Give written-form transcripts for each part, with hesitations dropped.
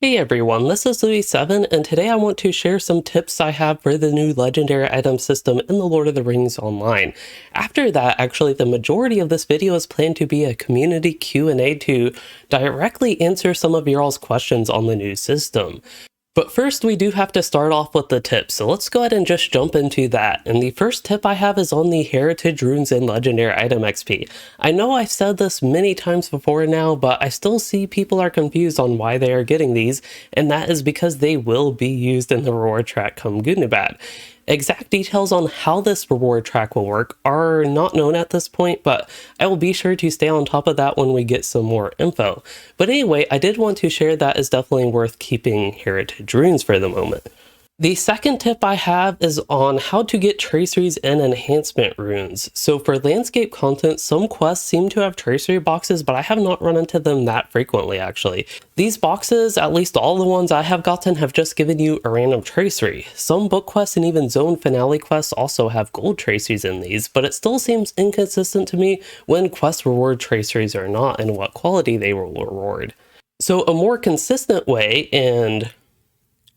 Hey everyone, this is Louis7, and today I want to share some tips I have for the new legendary item system in the Lord of the Rings Online. After that, actually, the majority of this video is planned to be a community Q&A to directly answer some of your all's questions on the new system. But first, we do have to start off with the tips, so let's go ahead and just jump into that. And the first tip I have is on the Heritage Runes and Legendary Item XP. I know I've said this many times before now, but I still see people are confused on why they are getting these, and that is because they will be used in the reward track come Gundabad. Exact details on how this reward track will work are not known at this point, but I will be sure to stay on top of that when we get some more info. But anyway, I did want to share that is definitely worth keeping Heritage Runes for the moment. The second tip I have is on how to get traceries and enhancement runes. So for landscape content, some quests seem to have tracery boxes, but I have not run into them that frequently actually. These boxes, at least all the ones I have gotten, have just given you a random tracery. Some book quests and even zone finale quests also have gold traceries in these, but it still seems inconsistent to me when quests reward traceries or not and what quality they will reward. So a more consistent way and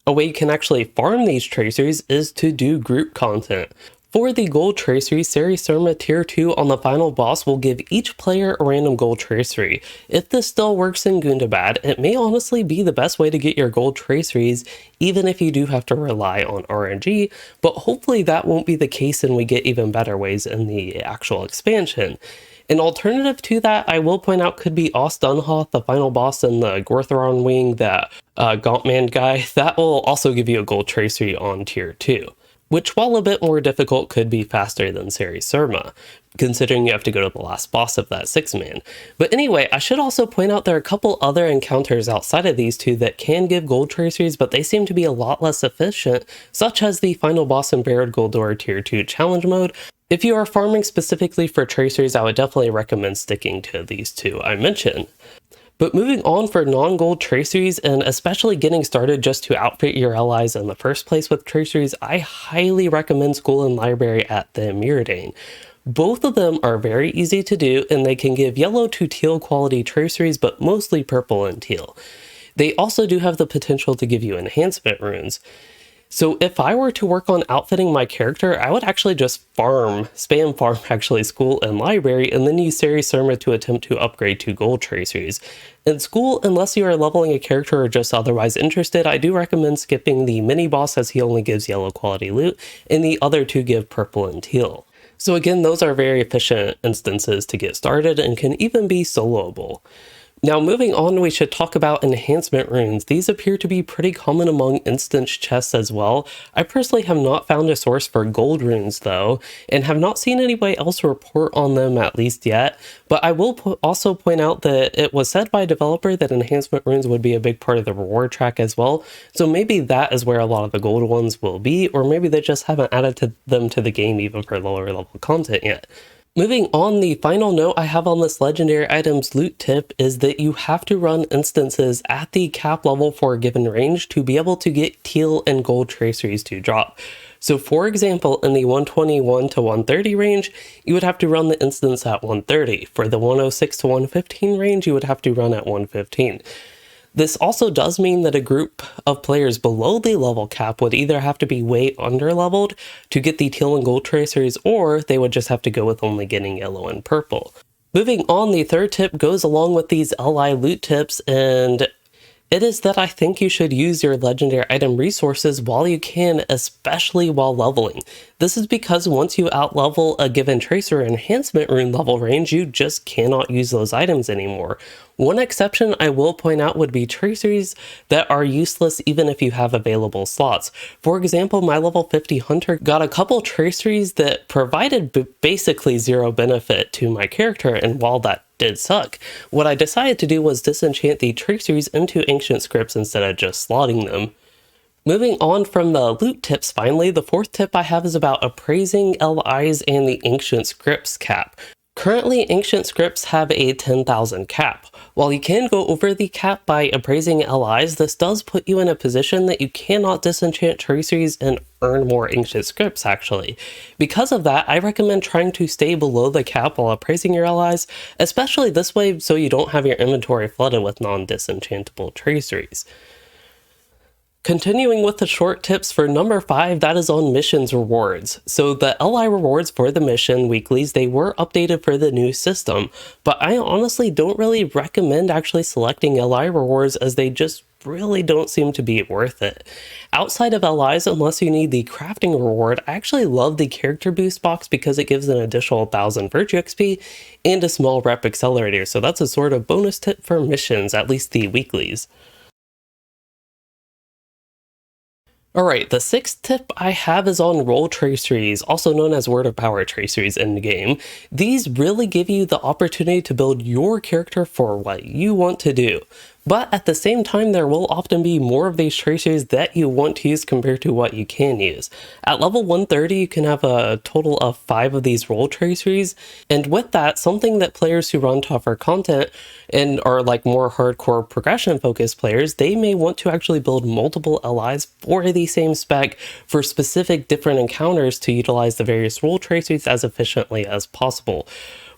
a way you can actually farm these traceries is to do group content. For the gold tracery, Midsummer tier 2 on the final boss will give each player a random gold tracery. If this still works in Gundabad, it may honestly be the best way to get your gold traceries, even if you do have to rely on RNG, but hopefully that won't be the case and we get even better ways in the actual expansion. An alternative to that, I will point out, could be Dunhoth, the final boss in the Gorthron wing, that Gauntman guy. That will also give you a gold tracery on tier 2, which, while a bit more difficult, could be faster than Midsummer, considering you have to go to the last boss of that 6-man. But anyway, I should also point out there are a couple other encounters outside of these two that can give gold traceries, but they seem to be a lot less efficient, such as the final boss in Barad Guldur tier 2 challenge mode. If you are farming specifically for traceries, I would definitely recommend sticking to these two I mentioned. But moving on, for non-gold traceries, and especially getting started just to outfit your allies in the first place with traceries, I highly recommend School and Library at the Mirrodane. Both of them are very easy to do, and they can give yellow to teal quality traceries, but mostly purple and teal. They also do have the potential to give you enhancement runes. So if I were to work on outfitting my character, I would actually just spam farm actually School and Library, and then use Midsummer to attempt to upgrade to gold traceries. In School, unless you are leveling a character or just otherwise interested, I do recommend skipping the mini boss as he only gives yellow quality loot, and the other two give purple and teal. So again, those are very efficient instances to get started and can even be soloable. Now moving on, we should talk about enhancement runes. These appear to be pretty common among instance chests as well. I personally have not found a source for gold runes though, and have not seen anybody else report on them at least yet, but I will also point out that it was said by a developer that enhancement runes would be a big part of the reward track as well, so maybe that is where a lot of the gold ones will be, or maybe they just haven't added them to the game even for lower level content yet. Moving on, the final note I have on this legendary items loot tip is that you have to run instances at the cap level for a given range to be able to get teal and gold traceries to drop. So for example, in the 121 to 130 range, you would have to run the instance at 130. For the 106 to 115 range, you would have to run at 115. This also does mean that a group of players below the level cap would either have to be way under-leveled to get the teal and gold traceries, or they would just have to go with only getting yellow and purple. Moving on, the third tip goes along with these LI loot tips, and it is that I think you should use your legendary item resources while you can, especially while leveling. This is because once you outlevel a given tracer enhancement rune level range, you just cannot use those items anymore. One exception I will point out would be traceries that are useless even if you have available slots. For example, my level 50 hunter got a couple traceries that provided basically zero benefit to my character, and while that did suck, what I decided to do was disenchant the traceries into ancient scripts instead of just slotting them. Moving on from the loot tips, finally, the fourth tip I have is about appraising LIs and the ancient scripts cap. Currently, ancient scripts have a 10,000 cap. While you can go over the cap by appraising LIs, this does put you in a position that you cannot disenchant traceries and earn more ancient scripts actually. Because of that, I recommend trying to stay below the cap while appraising your LIs, especially this way so you don't have your inventory flooded with non-disenchantable traceries. Continuing with the short tips for number 5, that is on missions rewards. So the LI rewards for the mission weeklies, they were updated for the new system, but I honestly don't really recommend actually selecting LI rewards as they just really don't seem to be worth it. Outside of LIs, unless you need the crafting reward, I actually love the character boost box because it gives an additional 1000 virtue XP and a small rep accelerator, so that's a sort of bonus tip for missions, at least the weeklies. Alright, the 6th tip I have is on role traceries, also known as word of power traceries in the game. These really give you the opportunity to build your character for what you want to do. But at the same time, there will often be more of these traceries that you want to use compared to what you can use. At level 130, you can have a total of 5 of these role traceries, and with that, something that players who run tougher content and are like more hardcore progression focused players, they may want to actually build multiple LIs for the same spec for specific different encounters to utilize the various role traceries as efficiently as possible.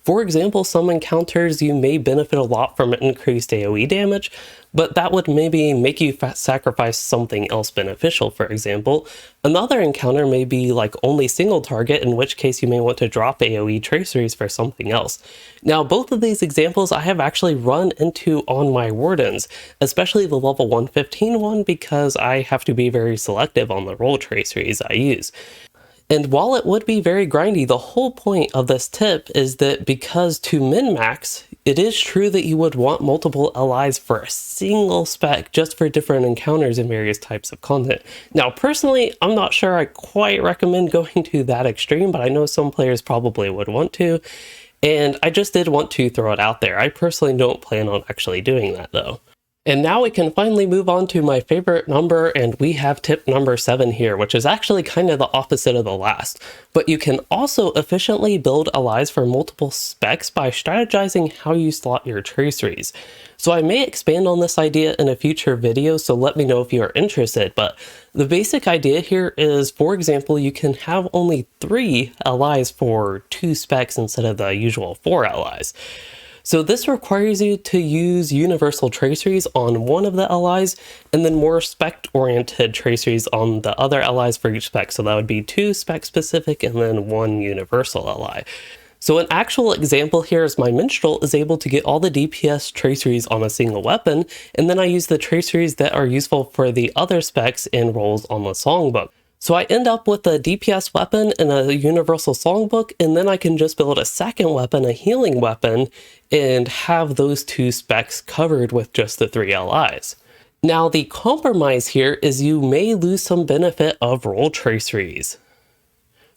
For example, some encounters you may benefit a lot from increased AoE damage, but that would maybe make you sacrifice something else beneficial, for example. Another encounter may be like only single target, in which case you may want to drop AoE traceries for something else. Now, both of these examples I have actually run into on my wardens, especially the level 115 one, because I have to be very selective on the role traceries I use. And while it would be very grindy, the whole point of this tip is that because to min-max, it is true that you would want multiple LIs for a single spec just for different encounters in various types of content. Now, personally, I'm not sure I quite recommend going to that extreme, but I know some players probably would want to. And I just did want to throw it out there. I personally don't plan on actually doing that though. And now we can finally move on to my favorite number, and we have tip number 7 here, which is actually kind of the opposite of the last. But you can also efficiently build allies for multiple specs by strategizing how you slot your traceries. So I may expand on this idea in a future video, so let me know if you are interested, but the basic idea here is, for example, you can have only 3 allies for 2 specs instead of the usual 4 allies. So this requires you to use universal traceries on one of the allies, and then more spec-oriented traceries on the other allies for each spec. So that would be 2 spec-specific and then 1 universal ally. So an actual example here is my minstrel is able to get all the DPS traceries on a single weapon, and then I use the traceries that are useful for the other specs and roles on the songbook. So I end up with a DPS weapon and a universal songbook, and then I can just build a second weapon, a healing weapon, and have those 2 specs covered with just the 3 LIs. Now the compromise here is you may lose some benefit of role traceries.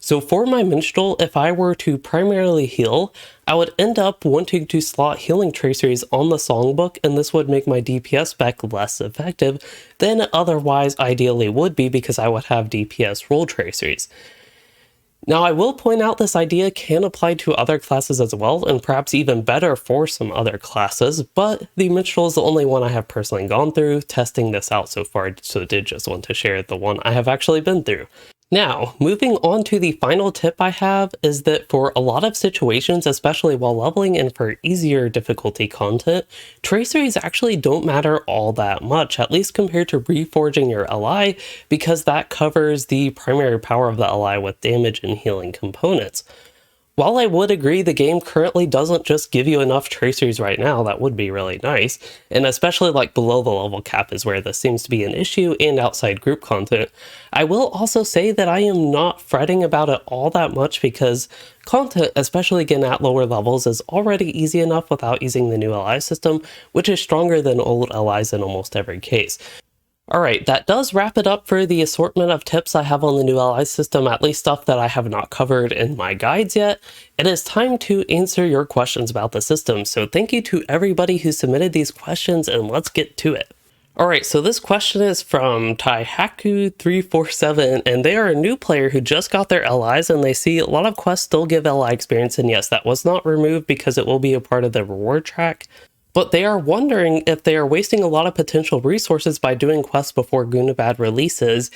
So for my minstrel, if I were to primarily heal, I would end up wanting to slot healing traceries on the songbook, and this would make my DPS spec less effective than it otherwise ideally would be because I would have DPS role traceries. Now I will point out this idea can apply to other classes as well, and perhaps even better for some other classes, but the minstrel is the only one I have personally gone through testing this out so far, so I did just want to share the one I have actually been through. Now, moving on to the final tip I have is that for a lot of situations, especially while leveling and for easier difficulty content, traceries actually don't matter all that much, at least compared to reforging your LI, because that covers the primary power of the LI with damage and healing components. While I would agree the game currently doesn't just give you enough traceries right now, that would be really nice, and especially like below the level cap is where this seems to be an issue, and outside group content, I will also say that I am not fretting about it all that much because content, especially again at lower levels, is already easy enough without using the new LI system, which is stronger than old LIs in almost every case. Alright, that does wrap it up for the assortment of tips I have on the new LI system, at least stuff that I have not covered in my guides yet. It is time to answer your questions about the system, so thank you to everybody who submitted these questions, and let's get to it. Alright, so this question is from Taihaku347, and they are a new player who just got their LIs, and they see a lot of quests still give LI experience, and yes, that was not removed because it will be a part of the reward track. But they are wondering if they are wasting a lot of potential resources by doing quests before Gundabad releases,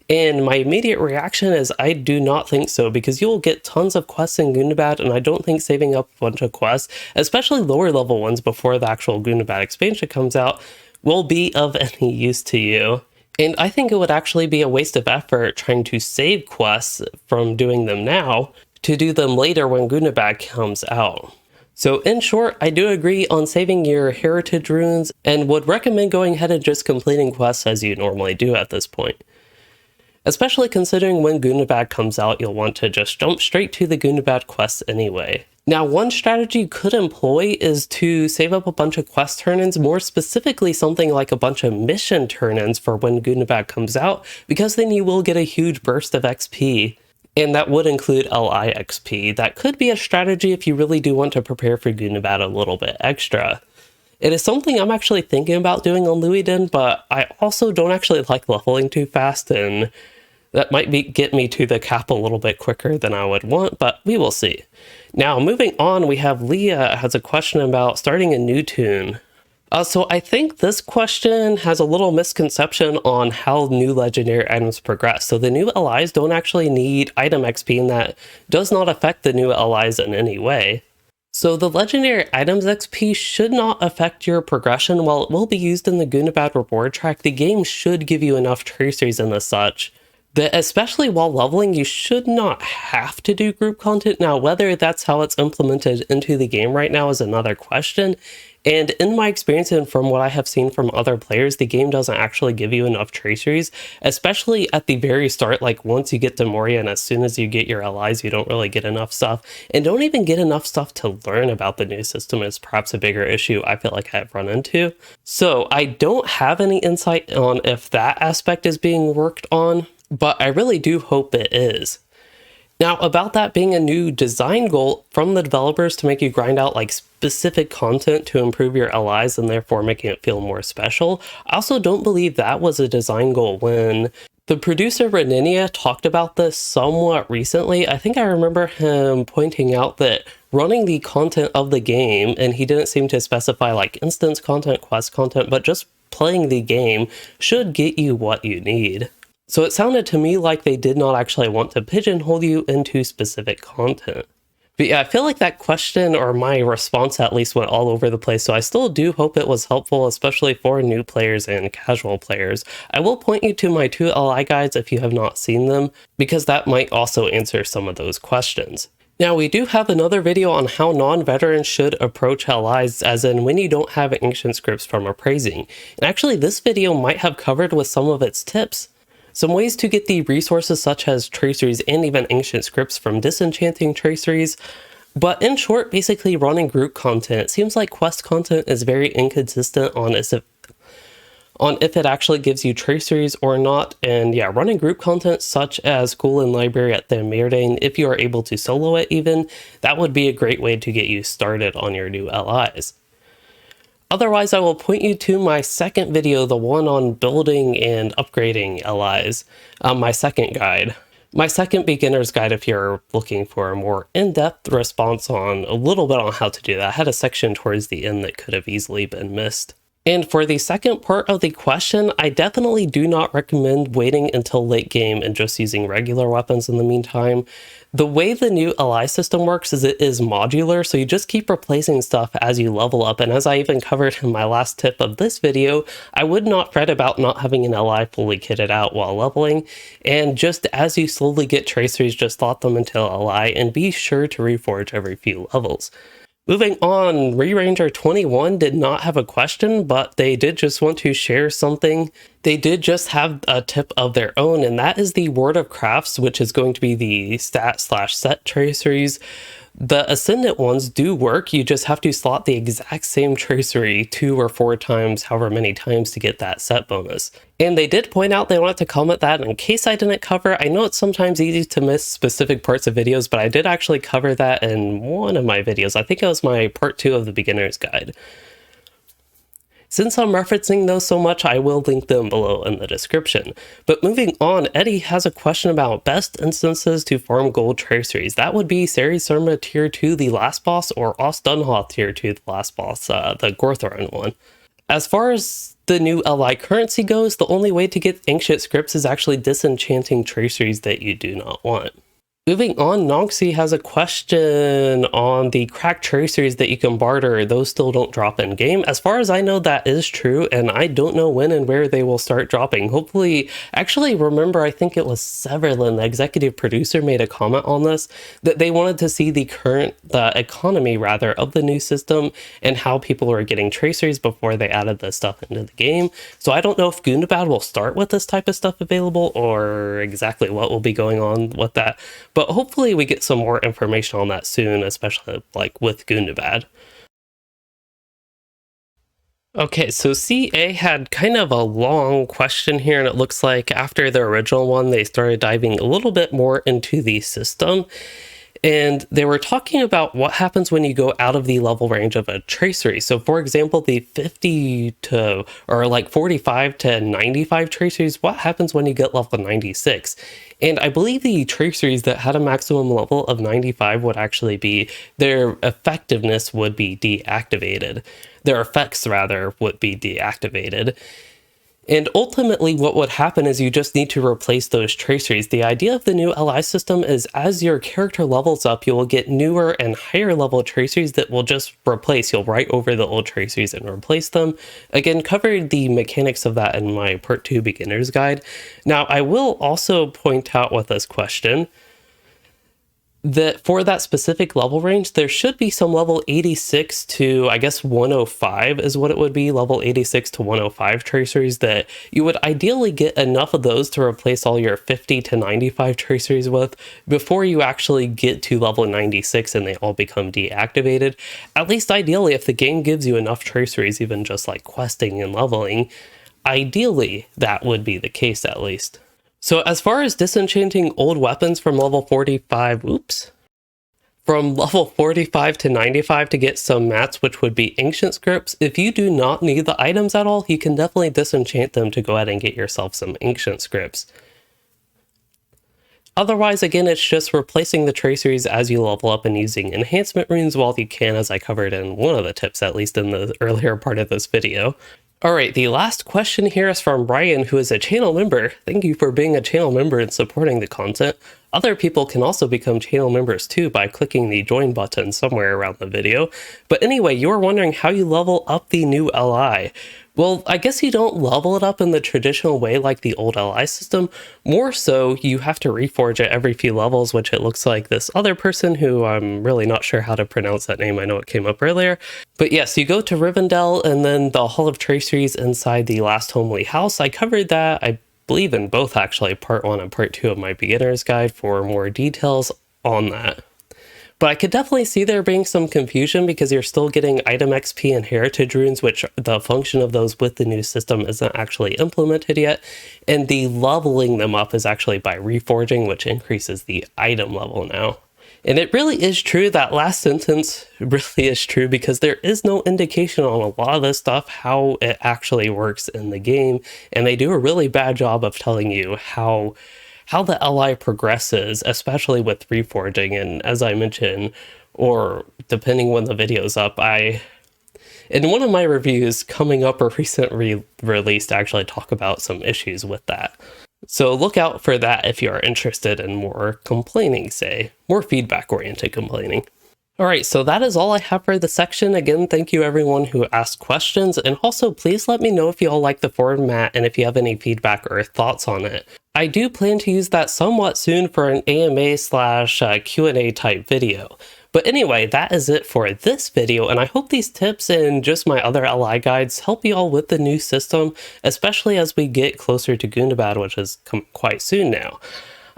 and my immediate reaction is I do not think so, because you'll get tons of quests in Gundabad, and I don't think saving up a bunch of quests, especially lower level ones before the actual Gundabad expansion comes out, will be of any use to you. And I think it would actually be a waste of effort trying to save quests from doing them now to do them later when Gundabad comes out. So in short, I do agree on saving your heritage runes and would recommend going ahead and just completing quests as you normally do at this point. Especially considering when Gundabad comes out, you'll want to just jump straight to the Gundabad quests anyway. Now, one strategy you could employ is to save up a bunch of quest turn-ins, more specifically something like a bunch of mission turn-ins for when Gundabad comes out, because then you will get a huge burst of XP, and that would include LI XP. That could be a strategy if you really do want to prepare for Gundabad a little bit extra. It is something I'm actually thinking about doing on Louisden, but I also don't actually like leveling too fast, and that might get me to the cap a little bit quicker than I would want, but we will see. Now, moving on, we have Leah has a question about starting a new toon. So I think this question has a little misconception on how new legendary items progress. So the new LIs don't actually need item XP, and that does not affect the new LIs in any way. So the legendary items XP should not affect your progression. While it will be used in the Gundabad reward track, the game should give you enough traceries and the such that, especially while leveling, you should not have to do group content. Now, whether that's how it's implemented into the game right now is another question. And in my experience and from what I have seen from other players, the game doesn't actually give you enough traceries, especially at the very start. Like once you get to Moria and as soon as you get your allies, you don't really get enough stuff, and don't even get enough stuff to learn about the new system is perhaps a bigger issue I feel like I've run into. So I don't have any insight on if that aspect is being worked on, but I really do hope it is. Now, about that being a new design goal from the developers to make you grind out like specific content to improve your allies and therefore making it feel more special, I also don't believe that was a design goal when the producer Reninia talked about this somewhat recently. I think I remember him pointing out that running the content of the game, and he didn't seem to specify like instance content, quest content, but just playing the game should get you what you need. So it sounded to me like they did not actually want to pigeonhole you into specific content. But yeah, I feel like that question, or my response at least, went all over the place, so I still do hope it was helpful, especially for new players and casual players. I will point you to my 2 LI guides if you have not seen them, because that might also answer some of those questions. Now, we do have another video on how non-veterans should approach LIs, as in when you don't have ancient scripts from appraising. And actually, this video might have covered with some of its tips some ways to get the resources such as traceries and even ancient scripts from disenchanting traceries. But in short, basically running group content, it seems like quest content is very inconsistent on if it actually gives you traceries or not. And yeah, running group content such as School and Library at the Myrdain, if you are able to solo it even, that would be a great way to get you started on your new LIs. Otherwise, I will point you to my second video, the one on building and upgrading LIs, my second guide. My second beginner's guide if you're looking for a more in-depth response on a little bit on how to do that. I had a section towards the end that could have easily been missed. And for the second part of the question, I definitely do not recommend waiting until late game and just using regular weapons in the meantime. The way the new LI system works is it is modular, so you just keep replacing stuff as you level up, and as I even covered in my last tip of this video, I would not fret about not having an LI fully kitted out while leveling, and just as you slowly get traceries, just slot them into LI and be sure to reforge every few levels. Moving on, Re-Ranger 21 did not have a question, but they did just want to share something. They did just have a tip of their own, and that is the Word of Crafts, which is going to be the stat/set traceries. The Ascendant ones do work, you just have to slot the exact same tracery 2 or 4 times, however many times, to get that set bonus. And they did point out they wanted to comment that in case I didn't cover. I know it's sometimes easy to miss specific parts of videos, but I did actually cover that in one of my videos. I think it was my part 2 of the beginner's guide. Since I'm referencing those so much, I will link them below in the description. But moving on, Eddie has a question about best instances to farm gold traceries. That would be Sari Surma tier 2, the last boss, or Os Dunhoth tier 2, the last boss, the Gortharan one. As far as the new LI currency goes, the only way to get ancient scripts is actually disenchanting traceries that you do not want. Moving on, Noxy has a question on the cracked traceries that you can barter. Those still don't drop in game. As far as I know, that is true, and I don't know when and where they will start dropping. Hopefully, actually, remember, I think it was Severlin, the executive producer, made a comment on this, that they wanted to see the economy rather of the new system and how people are getting traceries before they added this stuff into the game. So I don't know if Gundabad will start with this type of stuff available or exactly what will be going on with that. But hopefully we get some more information on that soon, especially like with Gundabad. Okay, so CA had kind of a long question here, and it looks like after the original one, they started diving a little bit more into the system. And they were talking about what happens when you go out of the level range of a tracery. So for example, the 50 to, or like 45 to 95 traceries, what happens when you get level 96? And I believe the traceries that had a maximum level of 95 would actually be, their effectiveness would be deactivated. Their effects, rather, would be deactivated. And ultimately, what would happen is you just need to replace those traceries. The idea of the new LI system is as your character levels up, you will get newer and higher level traceries that will just replace. You'll write over the old traceries and replace them. Again, covered the mechanics of that in my Part 2 Beginner's Guide. Now, I will also point out with this question that for that specific level range, there should be some level 86 to, I guess, 105 is what it would be, level 86 to 105 traceries that you would ideally get enough of those to replace all your 50 to 95 traceries with before you actually get to level 96 and they all become deactivated. At least ideally, if the game gives you enough traceries, even just like questing and leveling, ideally that would be the case at least. So as far as disenchanting old weapons from level 45, from level 45 to 95 to get some mats, which would be ancient scripts, if you do not need the items at all, you can definitely disenchant them to go ahead and get yourself some ancient scripts. Otherwise, again, it's just replacing the traceries as you level up and using enhancement runes while you can, as I covered in one of the tips, at least in the earlier part of this video. Alright, the last question here is from Brian, who is a channel member. Thank you for being a channel member and supporting the content. Other people can also become channel members too by clicking the join button somewhere around the video. But anyway, you're wondering how you level up the new LI. Well, I guess you don't level it up in the traditional way like the old LI system. More so, you have to reforge it every few levels, which it looks like this other person, who I'm really not sure how to pronounce that name, I know it came up earlier. But yes, you go to Rivendell and then the Hall of Traceries inside the Last Homely House. I covered that, I believe in both actually, Part 1 and Part 2 of my Beginner's Guide for more details on that. But I could definitely see there being some confusion because you're still getting item XP and heritage runes, which the function of those with the new system isn't actually implemented yet. And the leveling them up is actually by reforging, which increases the item level now. And it really is true, that last sentence really is true, because there is no indication on a lot of this stuff how it actually works in the game. And they do a really bad job of telling you how the LI progresses, especially with reforging. And as I mentioned, or depending when the video's up, in one of my reviews coming up or recent released, actually talk about some issues with that. So look out for that if you are interested in more complaining, say, more feedback-oriented complaining. Alright, so that is all I have for the section. Again, thank you everyone who asked questions, and also please let me know if you all like the format and if you have any feedback or thoughts on it. I do plan to use that somewhat soon for an AMA/Q&A type video. But anyway, that is it for this video, and I hope these tips and just my other LI guides help you all with the new system, especially as we get closer to Gundabad, which has come quite soon now.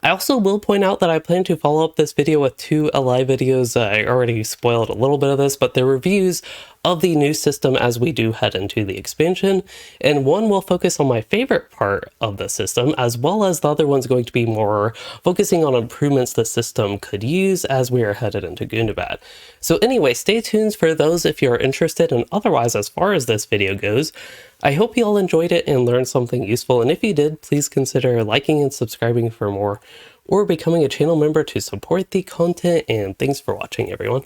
I also will point out that I plan to follow up this video with 2 LI videos. I already spoiled a little bit of this, but they're reviews of the new system as we do head into the expansion. And one will focus on my favorite part of the system, as well as the other one's going to be more focusing on improvements the system could use as we are headed into Gundabad. So anyway, stay tuned for those if you're interested, and otherwise, as far as this video goes, I hope you all enjoyed it and learned something useful, and if you did, please consider liking and subscribing for more, or becoming a channel member to support the content, and thanks for watching, everyone.